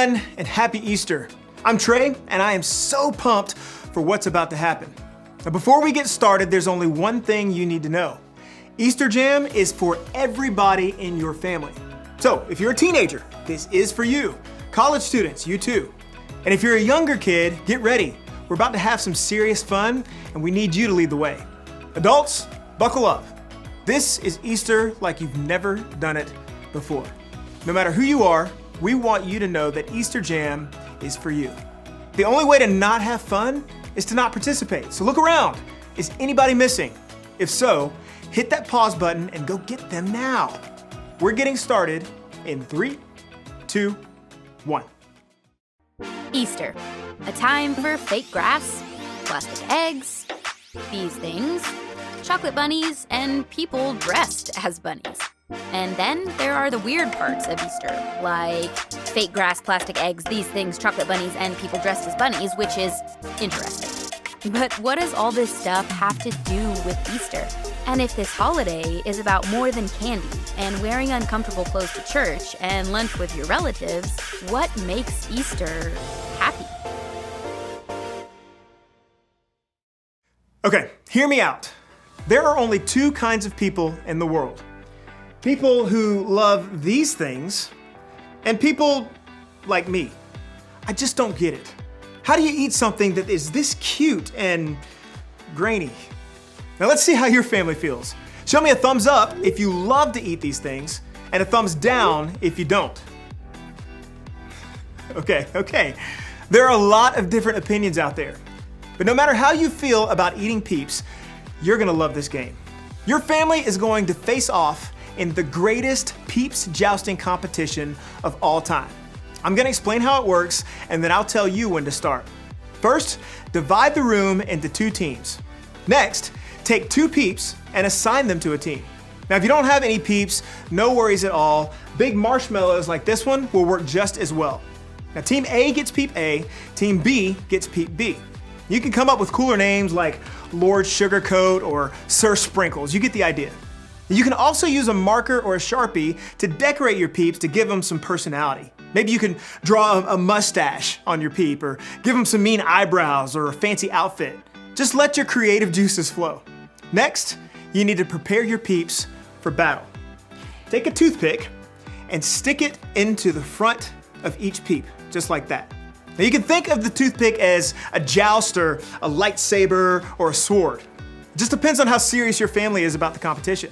everyone, and happy Easter. I'm Trey, and I am so pumped for what's about to happen. Now, before we get started, there's only one thing you need to know. Easter Jam is for everybody in your family. So, if you're a teenager, this is for you. College students, you too. And if you're a younger kid, get ready. We're about to have some serious fun, and we need you to lead the way. Adults, buckle up. This is Easter like you've never done it before. No matter who you are, we want you to know that Easter Jam is for you. The only way to not have fun is to not participate. So look around. Is anybody missing? If so, hit that pause button and go get them now. We're getting started in 3, 2, 1. Easter, a time for fake grass, plastic eggs, these things, chocolate bunnies, and people dressed as bunnies. And then there are the weird parts of Easter, like fake grass, plastic eggs, these things, chocolate bunnies, and people dressed as bunnies, which is interesting. But what does all this stuff have to do with Easter? And if this holiday is about more than candy and wearing uncomfortable clothes to church and lunch with your relatives, what makes Easter happy? Okay, hear me out. There are only two kinds of people in the world. People who love these things, and people like me. I just don't get it. How do you eat something that is this cute and grainy? Now let's see how your family feels. Show me a thumbs up if you love to eat these things, and a thumbs down if you don't. Okay. There are a lot of different opinions out there. But no matter how you feel about eating Peeps, you're gonna love this game. Your family is going to face off in the greatest Peeps jousting competition of all time. I'm gonna explain how it works, and then I'll tell you when to start. First, divide the room into 2 teams. Next, take 2 Peeps and assign them to a team. Now, if you don't have any Peeps, no worries at all. Big marshmallows like this one will work just as well. Now, Team A gets Peep A, Team B gets Peep B. You can come up with cooler names like Lord Sugarcoat or Sir Sprinkles. You get the idea. You can also use a marker or a Sharpie to decorate your Peeps to give them some personality. Maybe you can draw a mustache on your Peep, or give them some mean eyebrows or a fancy outfit. Just let your creative juices flow. Next, you need to prepare your Peeps for battle. Take a toothpick and stick it into the front of each Peep, just like that. Now you can think of the toothpick as a jouster, a lightsaber, or a sword. It just depends on how serious your family is about the competition.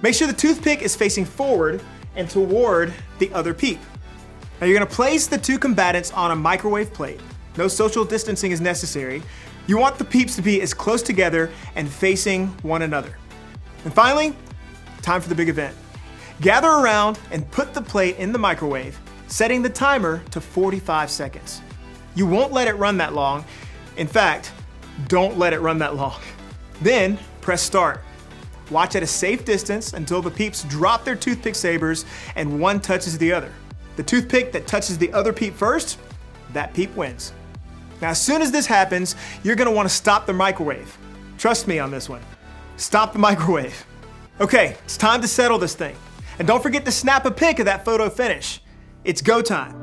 Make sure the toothpick is facing forward and toward the other Peep. Now you're gonna place the 2 combatants on a microwave plate. No social distancing is necessary. You want the Peeps to be as close together and facing one another. And finally, time for the big event. Gather around and put the plate in the microwave, setting the timer to 45 seconds. You won't let it run that long. In fact, don't let it run that long. Then press start. Watch at a safe distance until the Peeps drop their toothpick sabers and one touches the other. The toothpick that touches the other Peep first, that Peep wins. Now, as soon as this happens, you're gonna wanna stop the microwave. Trust me on this one. Stop the microwave. Okay, it's time to settle this thing. And don't forget to snap a pic of that photo finish. It's go time.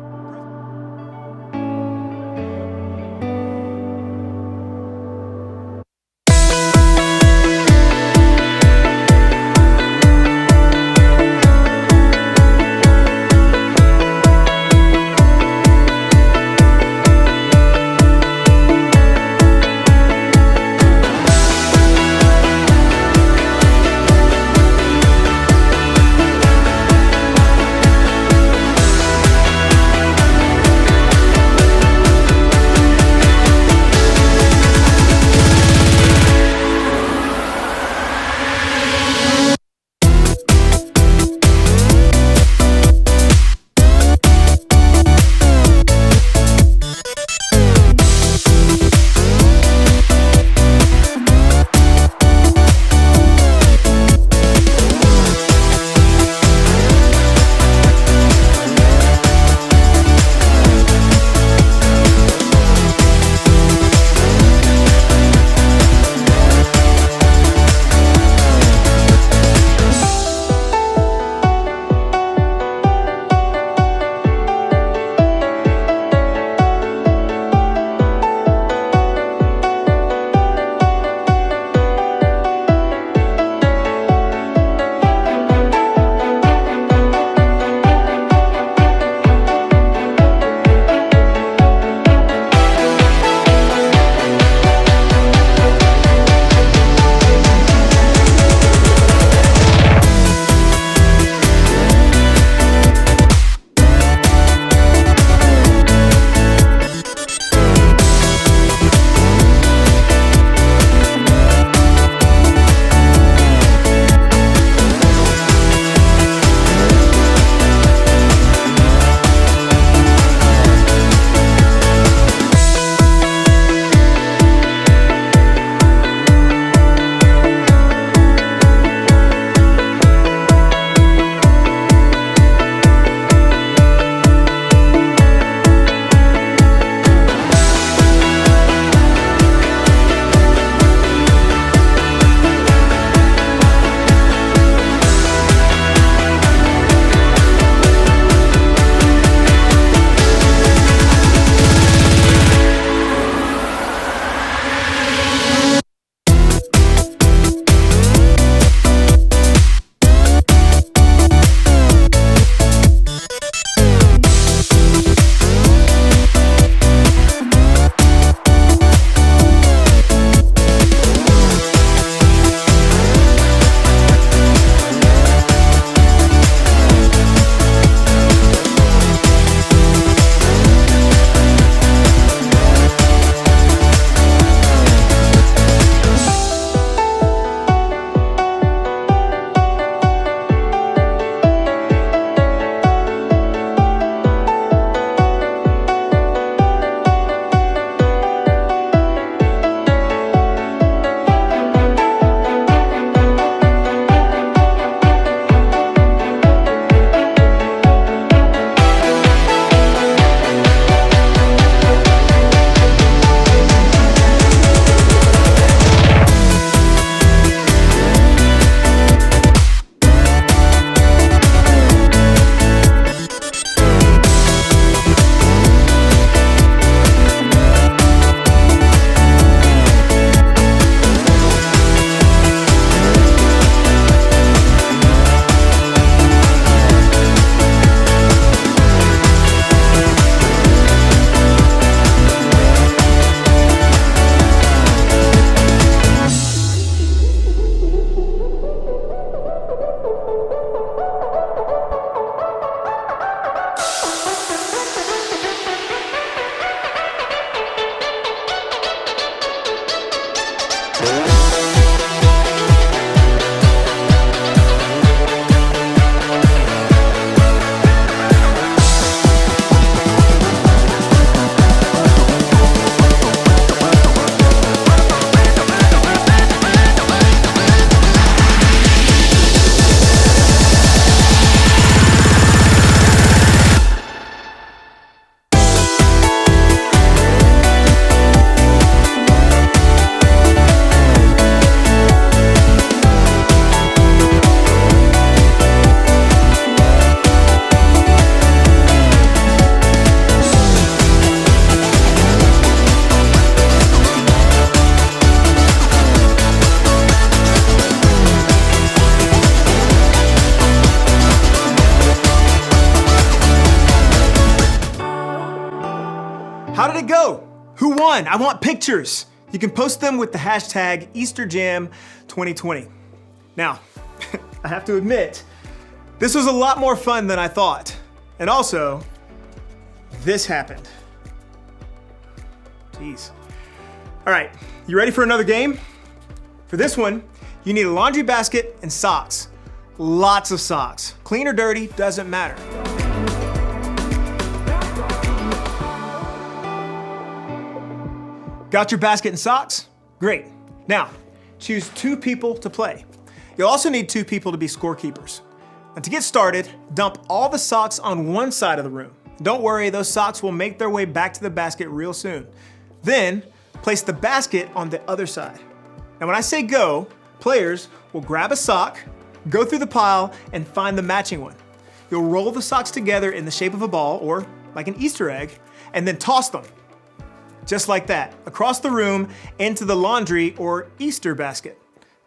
won? I want pictures. You can post them with the hashtag EasterJam2020. Now, I have to admit, this was a lot more fun than I thought. And also, this happened. Jeez. All right, you ready for another game? For this one, you need a laundry basket and socks. Lots of socks. Clean or dirty, doesn't matter. Got your basket and socks? Great. Now, choose 2 people to play. You'll also need 2 people to be scorekeepers. Now, to get started, dump all the socks on one side of the room. Don't worry, those socks will make their way back to the basket real soon. Then, place the basket on the other side. Now, when I say go, players will grab a sock, go through the pile, and find the matching one. You'll roll the socks together in the shape of a ball, or like an Easter egg, and then toss them. Just like that, across the room into the laundry or Easter basket.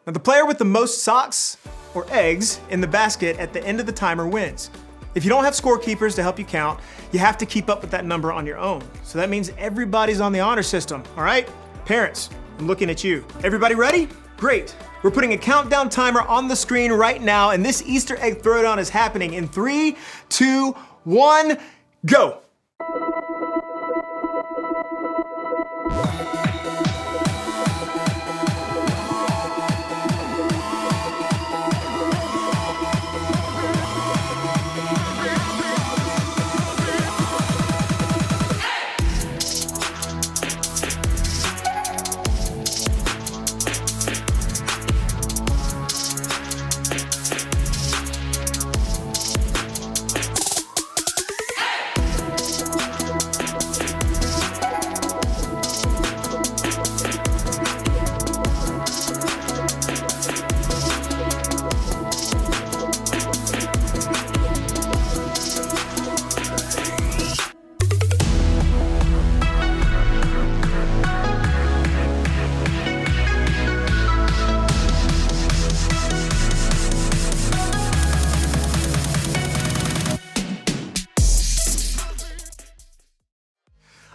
Now, the player with the most socks or eggs in the basket at the end of the timer wins. If you don't have scorekeepers to help you count, you have to keep up with that number on your own. So that means everybody's on the honor system, all right? Parents, I'm looking at you. Everybody ready? Great. We're putting a countdown timer on the screen right now, and this Easter egg throwdown is happening in 3, 2, 1, go.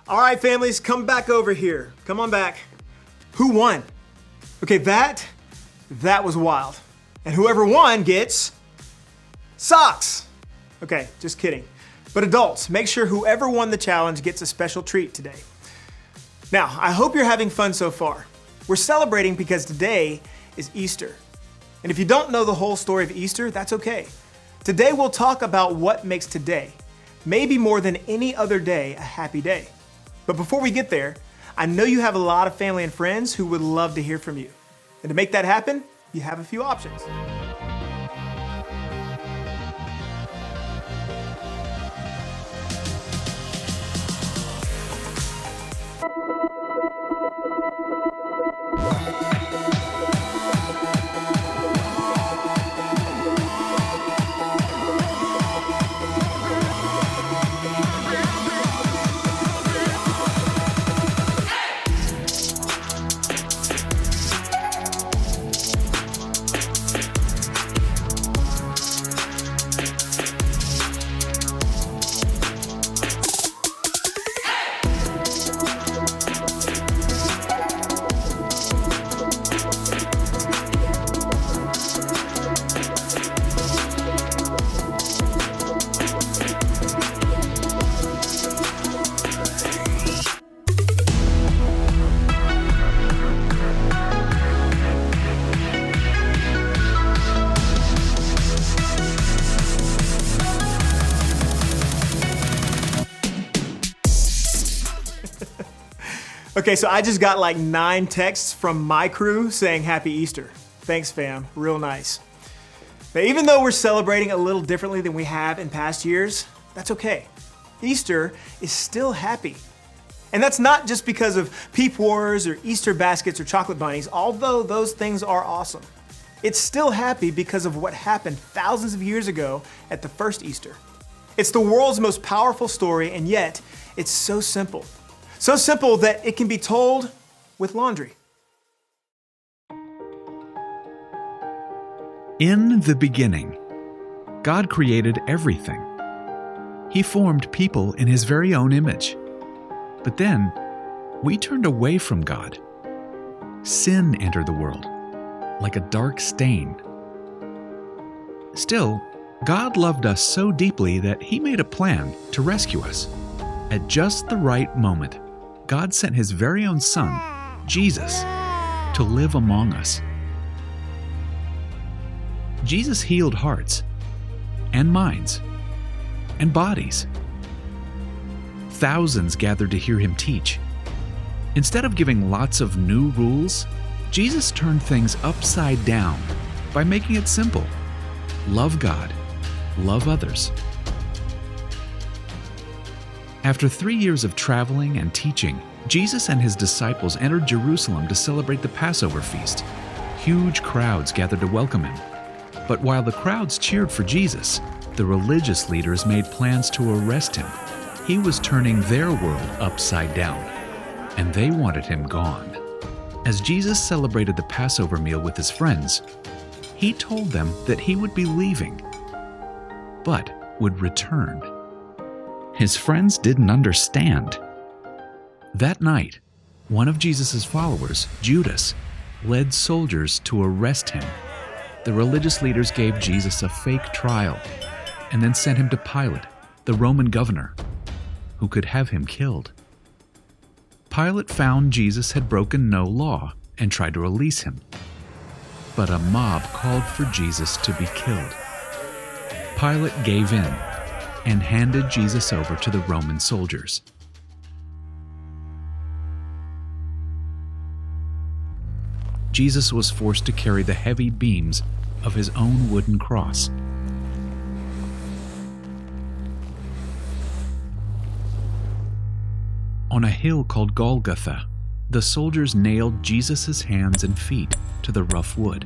All right, families, come back over here. Come on back. Who won? Okay, that was wild. And whoever won gets socks. Okay, just kidding. But adults, make sure whoever won the challenge gets a special treat today. Now, I hope you're having fun so far. We're celebrating because today is Easter. And if you don't know the whole story of Easter, that's okay. Today we'll talk about what makes today, maybe more than any other day, a happy day. But before we get there, I know you have a lot of family and friends who would love to hear from you. And to make that happen, you have a few options. Okay, so I just got like 9 texts from my crew saying Happy Easter. Thanks, fam. Real nice. Now, even though we're celebrating a little differently than we have in past years, that's okay. Easter is still happy. And that's not just because of peep wars or Easter baskets or chocolate bunnies, although those things are awesome. It's still happy because of what happened thousands of years ago at the first Easter. It's the world's most powerful story, and yet it's so simple. So simple that it can be told with laundry. In the beginning, God created everything. He formed people in His very own image. But then, we turned away from God. Sin entered the world like a dark stain. Still, God loved us so deeply that He made a plan to rescue us. At just the right moment, God sent His very own Son, Jesus, to live among us. Jesus healed hearts and minds and bodies. Thousands gathered to hear Him teach. Instead of giving lots of new rules, Jesus turned things upside down by making it simple. Love God, love others. After 3 years of traveling and teaching, Jesus and His disciples entered Jerusalem to celebrate the Passover feast. Huge crowds gathered to welcome Him. But while the crowds cheered for Jesus, the religious leaders made plans to arrest Him. He was turning their world upside down, and they wanted Him gone. As Jesus celebrated the Passover meal with His friends, He told them that He would be leaving, but would return. His friends didn't understand. That night, one of Jesus' followers, Judas, led soldiers to arrest Him. The religious leaders gave Jesus a fake trial and then sent Him to Pilate, the Roman governor, who could have Him killed. Pilate found Jesus had broken no law and tried to release Him. But a mob called for Jesus to be killed. Pilate gave in and handed Jesus over to the Roman soldiers. Jesus was forced to carry the heavy beams of His own wooden cross. On a hill called Golgotha, the soldiers nailed Jesus' hands and feet to the rough wood.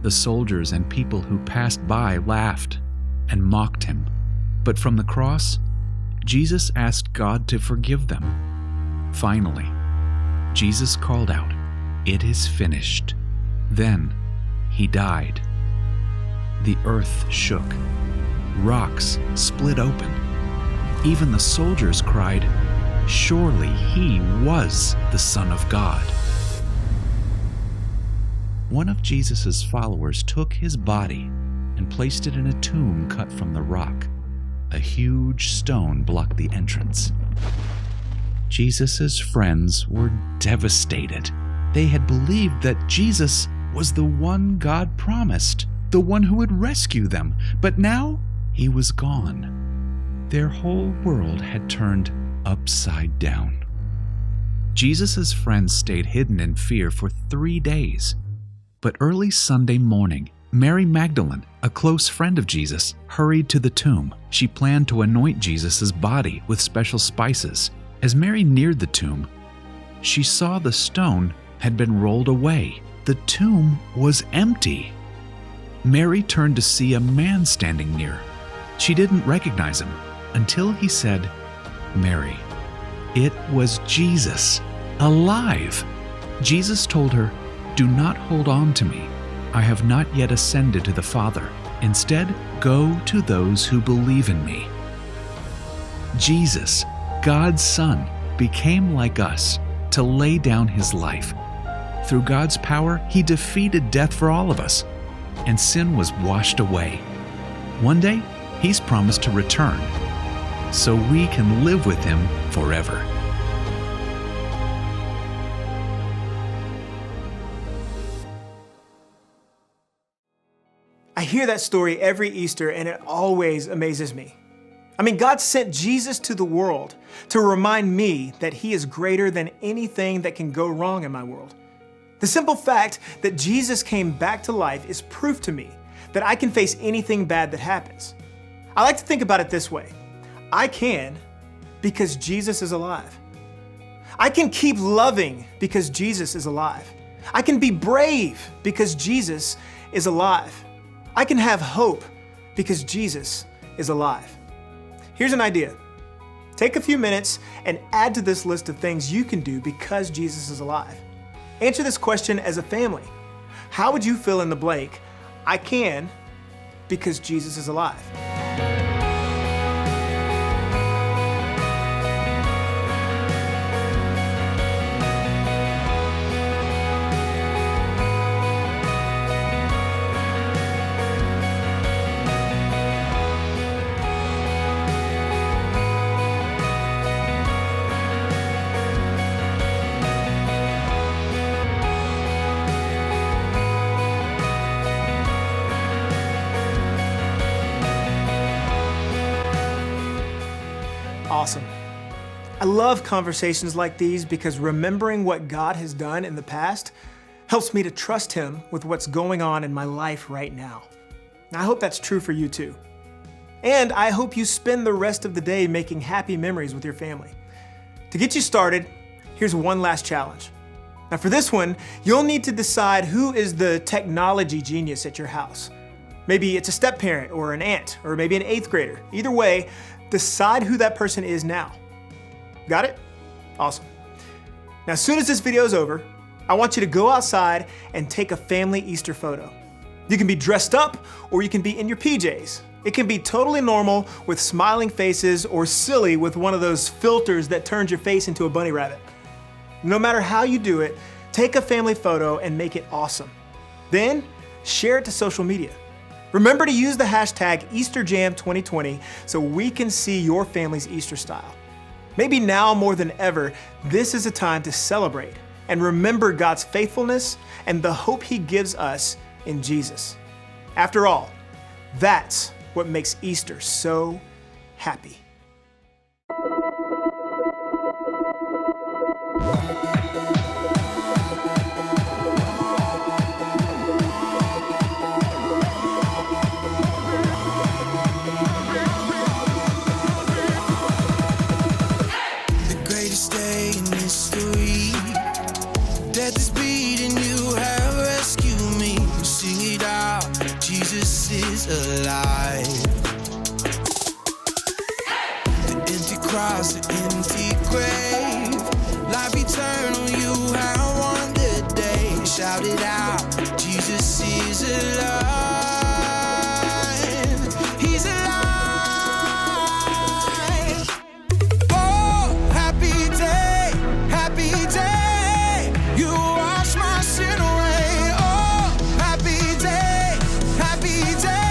The soldiers and people who passed by laughed and mocked Him. But from the cross, Jesus asked God to forgive them. Finally, Jesus called out, "It is finished." Then He died. The earth shook. Rocks split open. Even the soldiers cried, "Surely He was the Son of God." One of Jesus' followers took His body and placed it in a tomb cut from the rock. A huge stone blocked the entrance. Jesus' friends were devastated. They had believed that Jesus was the one God promised, the one who would rescue them, but now He was gone. Their whole world had turned upside down. Jesus' friends stayed hidden in fear for 3 days. But early Sunday morning, Mary Magdalene, a close friend of Jesus, hurried to the tomb. She planned to anoint Jesus' body with special spices. As Mary neared the tomb, she saw the stone had been rolled away. The tomb was empty. Mary turned to see a man standing near. She didn't recognize him until he said, "Mary." It was Jesus, alive. Jesus told her, "Do not hold on to me. I have not yet ascended to the Father. Instead, go to those who believe in me." Jesus, God's Son, became like us to lay down His life. Through God's power, He defeated death for all of us, and sin was washed away. One day, He's promised to return, so we can live with Him forever. I hear that story every Easter, and it always amazes me. I mean, God sent Jesus to the world to remind me that He is greater than anything that can go wrong in my world. The simple fact that Jesus came back to life is proof to me that I can face anything bad that happens. I like to think about it this way. I can because Jesus is alive. I can keep loving because Jesus is alive. I can be brave because Jesus is alive. I can have hope because Jesus is alive. Here's an idea. Take a few minutes and add to this list of things you can do because Jesus is alive. Answer this question as a family. How would you fill in the blank? I can because Jesus is alive. awesome. I love conversations like these because remembering what God has done in the past helps me to trust Him with what's going on in my life right now. And I hope that's true for you too. And I hope you spend the rest of the day making happy memories with your family. To get you started, here's one last challenge. Now for this one, you'll need to decide who is the technology genius at your house. Maybe it's a step-parent or an aunt, or maybe an 8th grader. Either way, decide who that person is now. Got it? Awesome. Now as soon as this video is over, I want you to go outside and take a family Easter photo. You can be dressed up or you can be in your PJs. It can be totally normal with smiling faces or silly with one of those filters that turns your face into a bunny rabbit. No matter how you do it, take a family photo and make it awesome. Then share it to social media. Remember to use the hashtag EasterJam2020 so we can see your family's Easter style. Maybe now more than ever, this is a time to celebrate and remember God's faithfulness and the hope He gives us in Jesus. After all, that's what makes Easter so happy. Alive. The empty cross, the empty grave, life eternal, you have won the day. Shout it out, Jesus is alive. He's alive. Oh, happy day, you wash my sin away. Oh, happy day, happy day.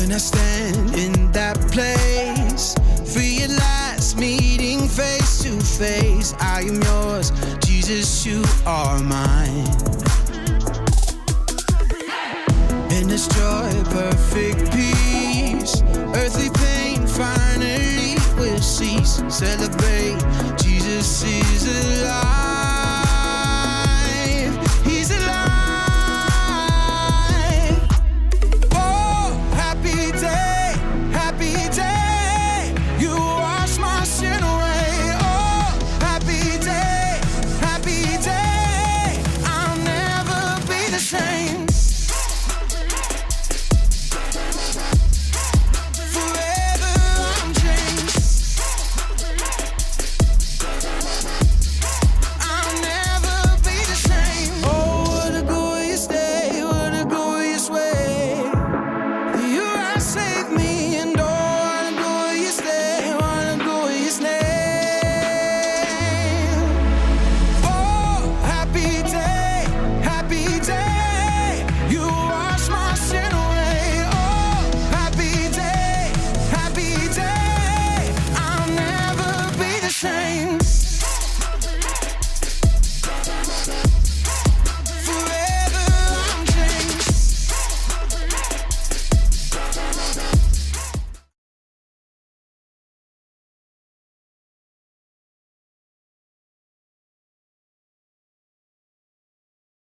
I stand in that place, realize meeting face to face. I am yours, Jesus, you are mine. In this joy, perfect peace, earthly pain finally will cease. Celebrate, Jesus is alive.